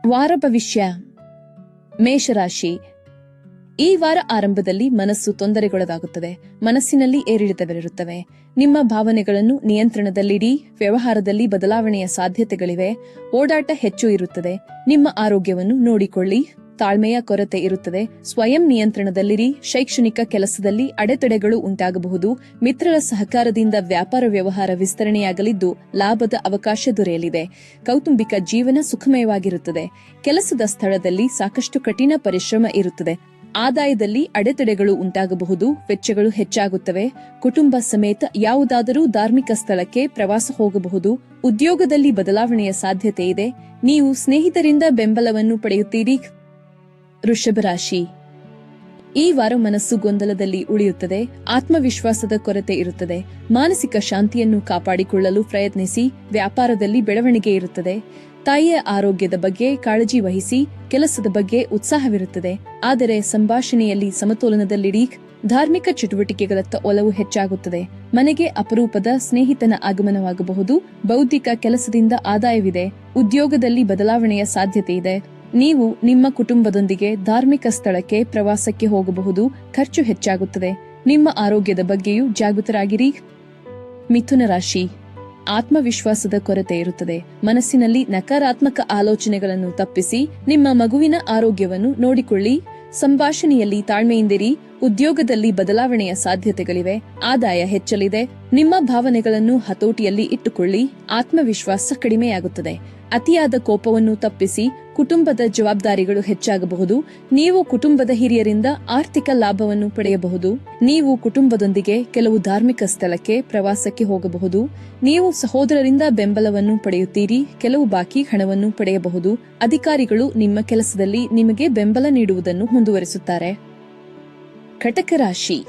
ವಾರ ಭವಿಷ್ಯ. ಮೇಷರಾಶಿ. ಈ ವಾರ ಆರಂಭದಲ್ಲಿ ಮನಸ್ಸು ತೊಂದರೆಗೊಳಗಾಗುತ್ತದೆ. ಮನಸ್ಸಿನಲ್ಲಿ ಏರಿಳಿತವಿರುತ್ತವೆ. ನಿಮ್ಮ ಭಾವನೆಗಳನ್ನು ನಿಯಂತ್ರಣದಲ್ಲಿಡಿ. ವ್ಯವಹಾರದಲ್ಲಿ ಬದಲಾವಣೆಯ ಸಾಧ್ಯತೆಗಳಿವೆ. ಓಡಾಟ ಹೆಚ್ಚು ಇರುತ್ತದೆ. ನಿಮ್ಮ ಆರೋಗ್ಯವನ್ನು ನೋಡಿಕೊಳ್ಳಿ. ತಾಳ್ಮೆಯ ಕೊರತೆ ಇರುತ್ತದೆ. ಸ್ವಯಂ ನಿಯಂತ್ರಣದಲ್ಲಿರಿ. ಶೈಕ್ಷಣಿಕ ಕೆಲಸದಲ್ಲಿ ಅಡೆತಡೆಗಳು ಉಂಟಾಗಬಹುದು. ಮಿತ್ರರ ಸಹಕಾರದಿಂದ ವ್ಯಾಪಾರ ವ್ಯವಹಾರ ವಿಸ್ತರಣೆಯಾಗಲಿದ್ದು ಲಾಭದ ಅವಕಾಶ ದೊರೆಯಲಿದೆ. ಕೌಟುಂಬಿಕ ಜೀವನ ಸುಖಮಯವಾಗಿರುತ್ತದೆ. ಕೆಲಸದ ಸ್ಥಳದಲ್ಲಿ ಸಾಕಷ್ಟು ಕಠಿಣ ಪರಿಶ್ರಮ ಇರುತ್ತದೆ. ಆದಾಯದಲ್ಲಿ ಅಡೆತಡೆಗಳು ಉಂಟಾಗಬಹುದು. ವೆಚ್ಚಗಳು ಹೆಚ್ಚಾಗುತ್ತವೆ. ಕುಟುಂಬ ಸಮೇತ ಯಾವುದಾದರೂ ಧಾರ್ಮಿಕ ಸ್ಥಳಕ್ಕೆ ಪ್ರವಾಸ ಹೋಗಬಹುದು. ಉದ್ಯೋಗದಲ್ಲಿ ಬದಲಾವಣೆಯ ಸಾಧ್ಯತೆ ಇದೆ. ನೀವು ಸ್ನೇಹಿತರಿಂದ ಬೆಂಬಲವನ್ನು ಪಡೆಯುತ್ತೀರಿ. ವೃಷಭ ರಾಶಿ. ಈ ವಾರ ಮನಸ್ಸು ಗೊಂದಲದಲ್ಲಿ ಉಳಿಯುತ್ತದೆ. ಆತ್ಮವಿಶ್ವಾಸದ ಕೊರತೆ ಇರುತ್ತದೆ. ಮಾನಸಿಕ ಶಾಂತಿಯನ್ನು ಕಾಪಾಡಿಕೊಳ್ಳಲು ಪ್ರಯತ್ನಿಸಿ. ವ್ಯಾಪಾರದಲ್ಲಿ ಬೆಳವಣಿಗೆ ಇರುತ್ತದೆ. ತಾಯಿಯ ಆರೋಗ್ಯದ ಬಗ್ಗೆ ಕಾಳಜಿ ವಹಿಸಿ. ಕೆಲಸದ ಬಗ್ಗೆ ಉತ್ಸಾಹವಿರುತ್ತದೆ. ಆದರೆ ಸಂಭಾಷಣೆಯಲ್ಲಿ ಸಮತೋಲನದಲ್ಲಿಡಿ. ಧಾರ್ಮಿಕ ಚಟುವಟಿಕೆಗಳತ್ತ ಒಲವು ಹೆಚ್ಚಾಗುತ್ತದೆ. ಮನೆಗೆ ಅಪರೂಪದ ಸ್ನೇಹಿತನ ಆಗಮನವಾಗಬಹುದು. ಬೌದ್ಧಿಕ ಕೆಲಸದಿಂದ ಆದಾಯವಿದೆ. ಉದ್ಯೋಗದಲ್ಲಿ ಬದಲಾವಣೆಯ ಸಾಧ್ಯತೆ ಇದೆ. ನೀವು ನಿಮ್ಮ ಕುಟುಂಬದೊಂದಿಗೆ ಧಾರ್ಮಿಕ ಸ್ಥಳಕ್ಕೆ ಪ್ರವಾಸಕ್ಕೆ ಹೋಗಬಹುದು. ಖರ್ಚು ಹೆಚ್ಚಾಗುತ್ತದೆ. ನಿಮ್ಮ ಆರೋಗ್ಯದ ಬಗ್ಗೆಯೂ ಜಾಗೃತರಾಗಿರಿ. ಮಿಥುನ ರಾಶಿ. ಆತ್ಮವಿಶ್ವಾಸದ ಕೊರತೆ ಇರುತ್ತದೆ. ಮನಸ್ಸಿನಲ್ಲಿ ನಕಾರಾತ್ಮಕ ಆಲೋಚನೆಗಳನ್ನು ತಪ್ಪಿಸಿ. ನಿಮ್ಮ ಮಗುವಿನ ಆರೋಗ್ಯವನ್ನು ನೋಡಿಕೊಳ್ಳಿ. ಸಂಭಾಷಣೆಯಲ್ಲಿ ತಾಳ್ಮೆಯಿಂದಿರಿ. ಉದ್ಯೋಗದಲ್ಲಿ ಬದಲಾವಣೆಯ ಸಾಧ್ಯತೆಗಳಿವೆ. ಆದಾಯ ಹೆಚ್ಚಲಿದೆ. ನಿಮ್ಮ ಭಾವನೆಗಳನ್ನು ಹತೋಟಿಯಲ್ಲಿ ಇಟ್ಟುಕೊಳ್ಳಿ. ಆತ್ಮವಿಶ್ವಾಸ ಕಡಿಮೆಯಾಗುತ್ತದೆ. ಅತಿಯಾದ ಕೋಪವನ್ನು ತಪ್ಪಿಸಿ. ಕುಟುಂಬದ ಜವಾಬ್ದಾರಿಗಳು ಹೆಚ್ಚಾಗಬಹುದು. ನೀವು ಕುಟುಂಬದ ಹಿರಿಯರಿಂದ ಆರ್ಥಿಕ ಲಾಭವನ್ನು ಪಡೆಯಬಹುದು. ನೀವು ಕುಟುಂಬದೊಂದಿಗೆ ಕೆಲವು ಧಾರ್ಮಿಕ ಸ್ಥಳಕ್ಕೆ ಪ್ರವಾಸಕ್ಕೆ ಹೋಗಬಹುದು. ನೀವು ಸಹೋದರರಿಂದ ಬೆಂಬಲವನ್ನು ಪಡೆಯುತ್ತೀರಿ. ಕೆಲವು ಬಾಕಿ ಹಣವನ್ನು ಪಡೆಯಬಹುದು. ಅಧಿಕಾರಿಗಳು ನಿಮ್ಮ ಕೆಲಸದಲ್ಲಿ ನಿಮಗೆ ಬೆಂಬಲ ನೀಡುವುದನ್ನು ಮುಂದುವರಿಸುತ್ತಾರೆ. ಕಟಕ ರಾಶಿ.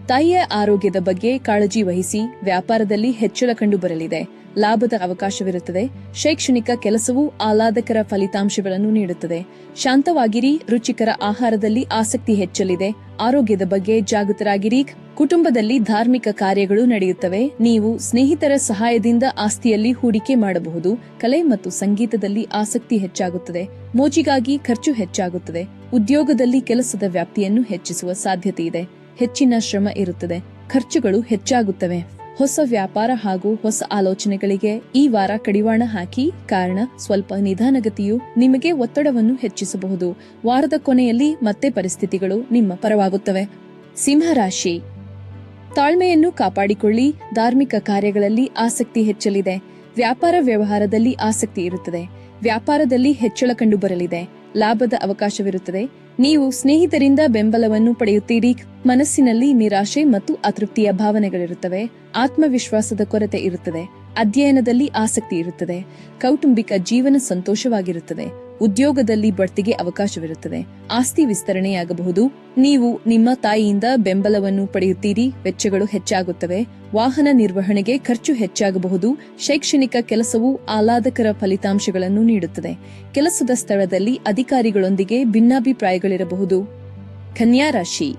ತಾಯಿಯ ಆರೋಗ್ಯದ ಬಗ್ಗೆ ಕಾಳಜಿ ವಹಿಸಿ. ವ್ಯಾಪಾರದಲ್ಲಿ ಹೆಚ್ಚಳ ಕಂಡುಬರಲಿದೆ. ಲಾಭದ ಅವಕಾಶವಿರುತ್ತದೆ. ಶೈಕ್ಷಣಿಕ ಕೆಲಸವು ಆಹ್ಲಾದಕರ ಫಲಿತಾಂಶಗಳನ್ನು ನೀಡುತ್ತದೆ. ಶಾಂತವಾಗಿರಿ. ರುಚಿಕರ ಆಹಾರದಲ್ಲಿ ಆಸಕ್ತಿ ಹೆಚ್ಚಲಿದೆ. ಆರೋಗ್ಯದ ಬಗ್ಗೆ ಜಾಗೃತರಾಗಿರಿ. ಕುಟುಂಬದಲ್ಲಿ ಧಾರ್ಮಿಕ ಕಾರ್ಯಗಳು ನಡೆಯುತ್ತವೆ. ನೀವು ಸ್ನೇಹಿತರ ಸಹಾಯದಿಂದ ಆಸ್ತಿಯಲ್ಲಿ ಹೂಡಿಕೆ ಮಾಡಬಹುದು. ಕಲೆ ಮತ್ತು ಸಂಗೀತದಲ್ಲಿ ಆಸಕ್ತಿ ಹೆಚ್ಚಾಗುತ್ತದೆ. ಮೋಜಿಗಾಗಿ ಖರ್ಚು ಹೆಚ್ಚಾಗುತ್ತದೆ. ಉದ್ಯೋಗದಲ್ಲಿ ಕೆಲಸದ ವ್ಯಾಪ್ತಿಯನ್ನು ಹೆಚ್ಚಿಸುವ ಸಾಧ್ಯತೆ ಇದೆ. ಹೆಚ್ಚಿನ ಶ್ರಮ ಇರುತ್ತದೆ. ಖರ್ಚುಗಳು ಹೆಚ್ಚಾಗುತ್ತವೆ. ಹೊಸ ವ್ಯಾಪಾರ ಹಾಗೂ ಹೊಸ ಆಲೋಚನೆಗಳಿಗೆ ಈ ವಾರ ಕಡಿವಾಣ ಹಾಕಿ. ಕಾರಣ ಸ್ವಲ್ಪ ನಿಧಾನಗತಿಯು ನಿಮಗೆ ಒತ್ತಡವನ್ನು ಹೆಚ್ಚಿಸಬಹುದು. ವಾರದ ಕೊನೆಯಲ್ಲಿ ಮತ್ತೆ ಪರಿಸ್ಥಿತಿಗಳು ನಿಮ್ಮ ಪರವಾಗುತ್ತವೆ. ಸಿಂಹರಾಶಿ. ತಾಳ್ಮೆಯನ್ನು ಕಾಪಾಡಿಕೊಳ್ಳಿ. ಧಾರ್ಮಿಕ ಕಾರ್ಯಗಳಲ್ಲಿ ಆಸಕ್ತಿ ಹೆಚ್ಚಲಿದೆ. ವ್ಯಾಪಾರ ವ್ಯವಹಾರದಲ್ಲಿ ಆಸಕ್ತಿ ಇರುತ್ತದೆ. ವ್ಯಾಪಾರದಲ್ಲಿ ಹೆಚ್ಚಳ ಕಂಡುಬರಲಿದೆ. ಲಾಭದ ಅವಕಾಶವಿರುತ್ತದೆ. ನೀವು ಸ್ನೇಹಿತರಿಂದ ಬೆಂಬಲವನ್ನು ಪಡೆಯುತ್ತೀರಿ. ಮನಸ್ಸಿನಲ್ಲಿ ನಿರಾಶೆ ಮತ್ತು ಅತೃಪ್ತಿಯ ಭಾವನೆಗಳಿರುತ್ತವೆ. ಆತ್ಮವಿಶ್ವಾಸದ ಕೊರತೆ ಇರುತ್ತದೆ. ಅಧ್ಯಯನದಲ್ಲಿ ಆಸಕ್ತಿ ಇರುತ್ತದೆ. ಕೌಟುಂಬಿಕ ಜೀವನ ಸಂತೋಷವಾಗಿರುತ್ತದೆ. ಉದ್ಯೋಗದಲ್ಲಿ ಬಡ್ತಿಗೆ ಅವಕಾಶವಿರುತ್ತದೆ. ಆಸ್ತಿ ವಿಸ್ತರಣೆಯಾಗಬಹುದು. ನೀವು ನಿಮ್ಮ ತಾಯಿಯಿಂದ ಬೆಂಬಲವನ್ನು ಪಡೆಯುತ್ತೀರಿ. ವೆಚ್ಚಗಳು ಹೆಚ್ಚಾಗುತ್ತವೆ. ವಾಹನ ನಿರ್ವಹಣೆಗೆ ಖರ್ಚು ಹೆಚ್ಚಾಗಬಹುದು. ಶೈಕ್ಷಣಿಕ ಕೆಲಸವು ಆಹ್ಲಾದಕರ ಫಲಿತಾಂಶಗಳನ್ನು ನೀಡುತ್ತದೆ. ಕೆಲಸದ ಸ್ಥಳದಲ್ಲಿ ಅಧಿಕಾರಿಗಳೊಂದಿಗೆ ಭಿನ್ನಾಭಿಪ್ರಾಯಗಳಿರಬಹುದು. ಕನ್ಯಾ ರಾಶಿ.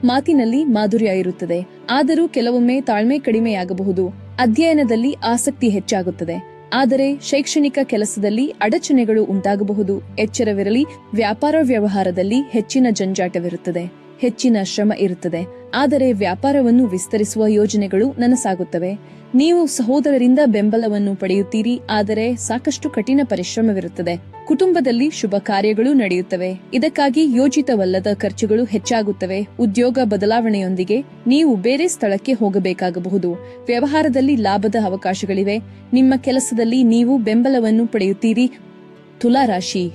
ಮಾತಿನಲ್ಲಿ ಮಾಧುರ್ಯ ಇರುತ್ತದೆ. ಆದರೂ ಕೆಲವೊಮ್ಮೆ ತಾಳ್ಮೆ ಕಡಿಮೆಯಾಗಬಹುದು. ಅಧ್ಯಯನದಲ್ಲಿ ಆಸಕ್ತಿ ಹೆಚ್ಚಾಗುತ್ತದೆ. ಆದರೆ ಶೈಕ್ಷಣಿಕ ಕೆಲಸದಲ್ಲಿ ಅಡಚಣೆಗಳು ಉಂಟಾಗಬಹುದು. ಎಚ್ಚರವಿರಲಿ. ವ್ಯಾಪಾರ ವ್ಯವಹಾರದಲ್ಲಿ ಹೆಚ್ಚಿನ ಜಂಜಾಟವಿರುತ್ತದೆ. ಹೆಚ್ಚಿನ ಶ್ರಮ ಇರುತ್ತದೆ. ಆದರೆ ವ್ಯಾಪಾರವನ್ನು ವಿಸ್ತರಿಸುವ ಯೋಜನೆಗಳು ನನಸಾಗುತ್ತವೆ. ನೀವು ಸಹೋದರರಿಂದ ಬೆಂಬಲವನ್ನು ಪಡೆಯುತ್ತೀರಿ. ಆದರೆ ಸಾಕಷ್ಟು ಕಠಿಣ ಪರಿಶ್ರಮವಿರುತ್ತದೆ. ಕುಟುಂಬದಲ್ಲಿ ಶುಭ ಕಾರ್ಯಗಳು ನಡೆಯುತ್ತವೆ. ಇದಕ್ಕಾಗಿ ಯೋಜಿತವಲ್ಲದ ಖರ್ಚುಗಳು ಹೆಚ್ಚಾಗುತ್ತವೆ. ಉದ್ಯೋಗ ಬದಲಾವಣೆಯೊಂದಿಗೆ ನೀವು ಬೇರೆ ಸ್ಥಳಕ್ಕೆ ಹೋಗಬೇಕಾಗಬಹುದು. ವ್ಯವಹಾರದಲ್ಲಿ ಲಾಭದ ಅವಕಾಶಗಳಿವೆ. ನಿಮ್ಮ ಕೆಲಸದಲ್ಲಿ ನೀವು ಬೆಂಬಲವನ್ನು ಪಡೆಯುತ್ತೀರಿ. ತುಲಾ ರಾಶಿ.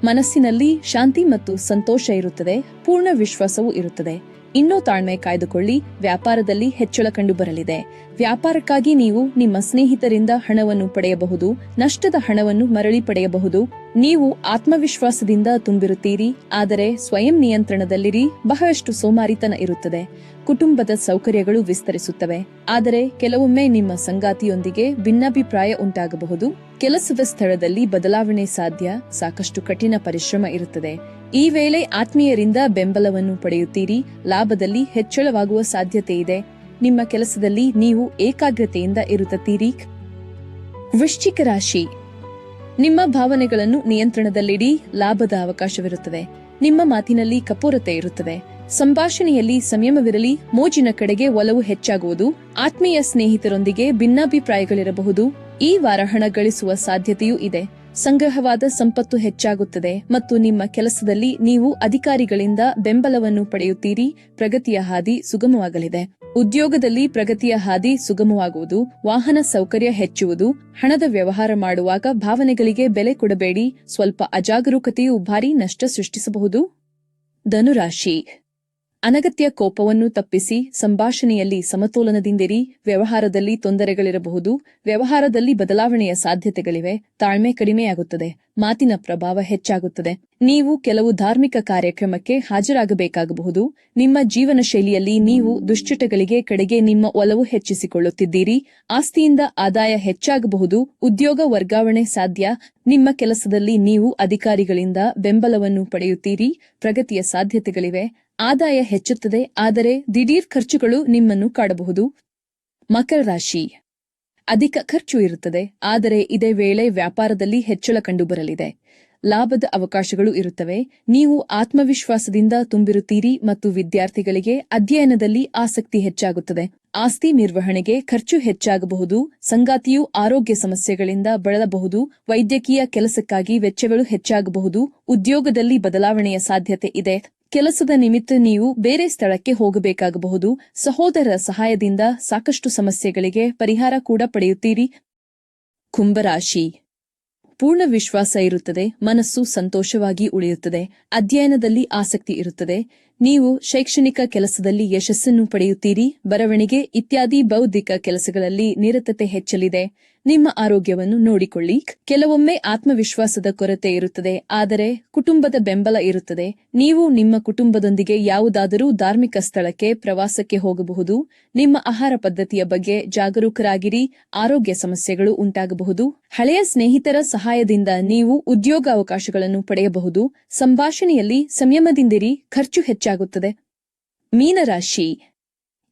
ಮನಸ್ಸಿನಲ್ಲಿ ಶಾಂತಿ ಮತ್ತು ಸಂತೋಷ ಇರುತ್ತದೆ. ಪೂರ್ಣ ವಿಶ್ವಾಸವೂ ಇರುತ್ತದೆ. ಇನ್ನೂ ತಾಳ್ಮೆ ಕಾಯ್ದುಕೊಳ್ಳಿ. ವ್ಯಾಪಾರದಲ್ಲಿ ಹೆಚ್ಚಳ ಕಂಡುಬರಲಿದೆ. ವ್ಯಾಪಾರಕ್ಕಾಗಿ ನೀವು ನಿಮ್ಮ ಸ್ನೇಹಿತರಿಂದ ಹಣವನ್ನು ಪಡೆಯಬಹುದು. ನಷ್ಟದ ಹಣವನ್ನು ಮರಳಿ ಪಡೆಯಬಹುದು. ನೀವು ಆತ್ಮವಿಶ್ವಾಸದಿಂದ ತುಂಬಿರುತ್ತೀರಿ. ಆದರೆ ಸ್ವಯಂ ನಿಯಂತ್ರಣದಲ್ಲಿರಿ. ಬಹಳಷ್ಟು ಸೋಮಾರಿತನ ಇರುತ್ತದೆ. ಕುಟುಂಬದ ಸೌಕರ್ಯಗಳು ವಿಸ್ತರಿಸುತ್ತವೆ. ಆದರೆ ಕೆಲವೊಮ್ಮೆ ನಿಮ್ಮ ಸಂಗಾತಿಯೊಂದಿಗೆ ಭಿನ್ನಾಭಿಪ್ರಾಯ ಉಂಟಾಗಬಹುದು. ಕೆಲಸದ ಸ್ಥಳದಲ್ಲಿ ಬದಲಾವಣೆ ಸಾಧ್ಯ. ಸಾಕಷ್ಟು ಕಠಿಣ ಪರಿಶ್ರಮ ಇರುತ್ತದೆ. ಈ ವೇಳೆ ಆತ್ಮೀಯರಿಂದ ಬೆಂಬಲವನ್ನು ಪಡೆಯುತ್ತೀರಿ. ಲಾಭದಲ್ಲಿ ಹೆಚ್ಚಳವಾಗುವ ಸಾಧ್ಯತೆ ಇದೆ. ನಿಮ್ಮ ಕೆಲಸದಲ್ಲಿ ನೀವು ಏಕಾಗ್ರತೆಯಿಂದ ಇರುತ್ತೀರಿ. ವೃಶ್ಚಿಕ ರಾಶಿ. ನಿಮ್ಮ ಭಾವನೆಗಳನ್ನು ನಿಯಂತ್ರಣದಲ್ಲಿಡಿ. ಲಾಭದ ಅವಕಾಶವಿರುತ್ತದೆ. ನಿಮ್ಮ ಮಾತಿನಲ್ಲಿ ಕಪೋರತೆ ಇರುತ್ತದೆ. ಸಂಭಾಷಣೆಯಲ್ಲಿ ಸಂಯಮವಿರಲಿ. ಮೋಜಿನ ಕಡೆಗೆ ಒಲವು ಹೆಚ್ಚಾಗುವುದು. ಆತ್ಮೀಯ ಸ್ನೇಹಿತರೊಂದಿಗೆ ಭಿನ್ನಾಭಿಪ್ರಾಯಗಳಿರಬಹುದು. ಈ ವಾರ ಹಣ ಗಳಿಸುವ ಸಾಧ್ಯತೆಯೂ ಇದೆ. ಸಂಗ್ರಹವಾದ ಸಂಪತ್ತು ಹೆಚ್ಚಾಗುತ್ತದೆ ಮತ್ತು ನಿಮ್ಮ ಕೆಲಸದಲ್ಲಿ ನೀವು ಅಧಿಕಾರಿಗಳಿಂದ ಬೆಂಬಲವನ್ನು ಪಡೆಯುತ್ತೀರಿ. ಪ್ರಗತಿಯ ಹಾದಿ ಸುಗಮವಾಗಲಿದೆ. ಉದ್ಯೋಗದಲ್ಲಿ ಪ್ರಗತಿಯ ಹಾದಿ ಸುಗಮವಾಗುವುದು. ವಾಹನ ಸೌಕರ್ಯ ಹೆಚ್ಚುವುದು. ಹಣದ ವ್ಯವಹಾರ ಮಾಡುವಾಗ ಭಾವನೆಗಳಿಗೆ ಬೆಲೆ ಕೊಡಬೇಡಿ. ಸ್ವಲ್ಪ ಅಜಾಗರೂಕತೆಯು ಭಾರೀ ನಷ್ಟ ಸೃಷ್ಟಿಸಬಹುದು. ಧನುರಾಶಿ, ಅನಗತ್ಯ ಕೋಪವನ್ನು ತಪ್ಪಿಸಿ ಸಂಭಾಷಣೆಯಲ್ಲಿ ಸಮತೋಲನದಿಂದಿರಿ. ವ್ಯವಹಾರದಲ್ಲಿ ತೊಂದರೆಗಳಿರಬಹುದು. ವ್ಯವಹಾರದಲ್ಲಿ ಬದಲಾವಣೆಯ ಸಾಧ್ಯತೆಗಳಿವೆ. ತಾಳ್ಮೆ ಕಡಿಮೆಯಾಗುತ್ತದೆ. ಮಾತಿನ ಪ್ರಭಾವ ಹೆಚ್ಚಾಗುತ್ತದೆ. ನೀವು ಕೆಲವು ಧಾರ್ಮಿಕ ಕಾರ್ಯಕ್ರಮಕ್ಕೆ ಹಾಜರಾಗಬೇಕಾಗಬಹುದು. ನಿಮ್ಮ ಜೀವನ ಶೈಲಿಯಲ್ಲಿ ನೀವು ದುಶ್ಚಟಗಳಿಗೆ ಕಡೆಗೆ ನಿಮ್ಮ ಒಲವು ಹೆಚ್ಚಿಸಿಕೊಳ್ಳುತ್ತಿದ್ದೀರಿ. ಆಸ್ತಿಯಿಂದ ಆದಾಯ ಹೆಚ್ಚಾಗಬಹುದು. ಉದ್ಯೋಗ ವರ್ಗಾವಣೆ ಸಾಧ್ಯ. ನಿಮ್ಮ ಕೆಲಸದಲ್ಲಿ ನೀವು ಅಧಿಕಾರಿಗಳಿಂದ ಬೆಂಬಲವನ್ನು ಪಡೆಯುತ್ತೀರಿ. ಪ್ರಗತಿಯ ಸಾಧ್ಯತೆಗಳಿವೆ. ಆದಾಯ ಹೆಚ್ಚುತ್ತದೆ, ಆದರೆ ದಿಢೀರ್ ಖರ್ಚುಗಳು ನಿಮ್ಮನ್ನು ಕಾಡಬಹುದು. ಮಕರ ರಾಶಿ, ಅಧಿಕ ಖರ್ಚು ಇರುತ್ತದೆ, ಆದರೆ ಇದೇ ವೇಳೆ ವ್ಯಾಪಾರದಲ್ಲಿ ಹೆಚ್ಚಳ ಕಂಡುಬರಲಿದೆ. ಲಾಭದ ಅವಕಾಶಗಳು ಇರುತ್ತವೆ. ನೀವು ಆತ್ಮವಿಶ್ವಾಸದಿಂದ ತುಂಬಿರುತ್ತೀರಿ ಮತ್ತು ವಿದ್ಯಾರ್ಥಿಗಳಿಗೆ ಅಧ್ಯಯನದಲ್ಲಿ ಆಸಕ್ತಿ ಹೆಚ್ಚಾಗುತ್ತದೆ. ಆಸ್ತಿ ನಿರ್ವಹಣೆಗೆ ಖರ್ಚು ಹೆಚ್ಚಾಗಬಹುದು. ಸಂಗಾತಿಯು ಆರೋಗ್ಯ ಸಮಸ್ಯೆಗಳಿಂದ ಬಳಲಬಹುದು. ವೈದ್ಯಕೀಯ ಕೆಲಸಕ್ಕಾಗಿ ವೆಚ್ಚಗಳು ಹೆಚ್ಚಾಗಬಹುದು. ಉದ್ಯೋಗದಲ್ಲಿ ಬದಲಾವಣೆಯ ಸಾಧ್ಯತೆ ಇದೆ. ಕೆಲಸದ ನಿಮಿತ್ತ ನೀವು ಬೇರೆ ಸ್ಥಳಕ್ಕೆ ಹೋಗಬೇಕಾಗಬಹುದು. ಸಹೋದರರ ಸಹಾಯದಿಂದ ಸಾಕಷ್ಟು ಸಮಸ್ಯೆಗಳಿಗೆ ಪರಿಹಾರ ಕೂಡ ಪಡೆಯುತ್ತೀರಿ. ಕುಂಭರಾಶಿ, ಪೂರ್ಣ ವಿಶ್ವಾಸ ಇರುತ್ತದೆ. ಮನಸ್ಸು ಸಂತೋಷವಾಗಿ ಉಳಿಯುತ್ತದೆ. ಅಧ್ಯಯನದಲ್ಲಿ ಆಸಕ್ತಿ ಇರುತ್ತದೆ. ನೀವು ಶೈಕ್ಷಣಿಕ ಕೆಲಸದಲ್ಲಿ ಯಶಸ್ಸನ್ನು ಪಡೆಯುತ್ತೀರಿ. ಬರವಣಿಗೆ ಇತ್ಯಾದಿ ಬೌದ್ಧಿಕ ಕೆಲಸಗಳಲ್ಲಿ ನಿರತತೆ ಹೆಚ್ಚಲಿದೆ. ನಿಮ್ಮ ಆರೋಗ್ಯವನ್ನು ನೋಡಿಕೊಳ್ಳಿ. ಕೆಲವೊಮ್ಮೆ ಆತ್ಮವಿಶ್ವಾಸದ ಕೊರತೆ ಇರುತ್ತದೆ, ಆದರೆ ಕುಟುಂಬದ ಬೆಂಬಲ ಇರುತ್ತದೆ. ನೀವು ನಿಮ್ಮ ಕುಟುಂಬದೊಂದಿಗೆ ಯಾವುದಾದರೂ ಧಾರ್ಮಿಕ ಸ್ಥಳಕ್ಕೆ ಪ್ರವಾಸಕ್ಕೆ ಹೋಗಬಹುದು. ನಿಮ್ಮ ಆಹಾರ ಪದ್ಧತಿಯ ಬಗ್ಗೆ ಜಾಗರೂಕರಾಗಿರಿ. ಆರೋಗ್ಯ ಸಮಸ್ಯೆಗಳು ಉಂಟಾಗಬಹುದು. ಹಳೆಯ ಸ್ನೇಹಿತರ ಸಹಾಯದಿಂದ ನೀವು ಉದ್ಯೋಗಾವಕಾಶಗಳನ್ನು ಪಡೆಯಬಹುದು. ಸಂಭಾಷಣೆಯಲ್ಲಿ ಸಂಯಮದಿಂದಿರಿ. ಖರ್ಚು ಹೆಚ್ಚಾಗುತ್ತದೆ. ಮೀನರಾಶಿ,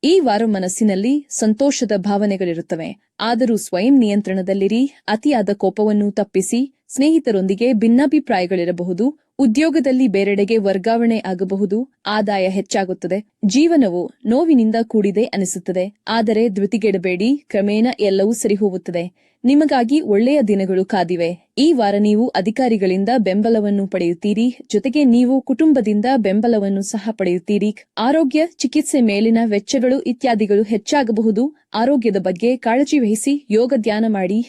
ಈ ವಾರ ಮನಸ್ಸಿನಲ್ಲಿ ಸಂತೋಷದ ಭಾವನೆಗಳಿರುತ್ತವೆ, ಆದರೂ ಸ್ವಯಂ ನಿಯಂತ್ರಣದಲ್ಲಿರಿ. ಅತಿಯಾದ ಕೋಪವನ್ನು ತಪ್ಪಿಸಿ. ಸ್ನೇಹಿತರೊಂದಿಗೆ ಭಿನ್ನಾಭಿಪ್ರಾಯಗಳಿರಬಹುದು. ಉದ್ಯೋಗದಲ್ಲಿ ಬೇರೆಡೆಗೆ ವರ್ಗಾವಣೆ ಆಗಬಹುದು. ಆದಾಯ ಹೆಚ್ಚಾಗುತ್ತದೆ. ಜೀವನವು ನೋವಿನಿಂದ ಕೂಡಿದೆ ಅನಿಸುತ್ತದೆ, ಆದರೆ ಧೃತಿಗೆಡಬೇಡಿ. ಕ್ರಮೇಣ ಎಲ್ಲವೂ ಸರಿಹೋಗುತ್ತದೆ. ನಿಮಗಾಗಿ ಒಳ್ಳೆಯ ದಿನಗಳು ಕಾದಿವೆ. ಈ ವಾರ ನೀವು ಅಧಿಕಾರಿಗಳಿಂದ ಬೆಂಬಲವನ್ನು ಪಡೆಯುತ್ತೀರಿ. ಜೊತೆಗೆ ನೀವು ಕುಟುಂಬದಿಂದ ಬೆಂಬಲವನ್ನು ಸಹ ಪಡೆಯುತ್ತೀರಿ. ಆರೋಗ್ಯ, ಚಿಕಿತ್ಸೆ ಮೇಲಿನ ವೆಚ್ಚಗಳು ಇತ್ಯಾದಿಗಳು ಹೆಚ್ಚಾಗಬಹುದು. ಆರೋಗ್ಯದ ಬಗ್ಗೆ ಕಾಳಜಿ ವಹಿಸಿ. ಯೋಗ ಧ್ಯಾನ ಮಾಡಿ.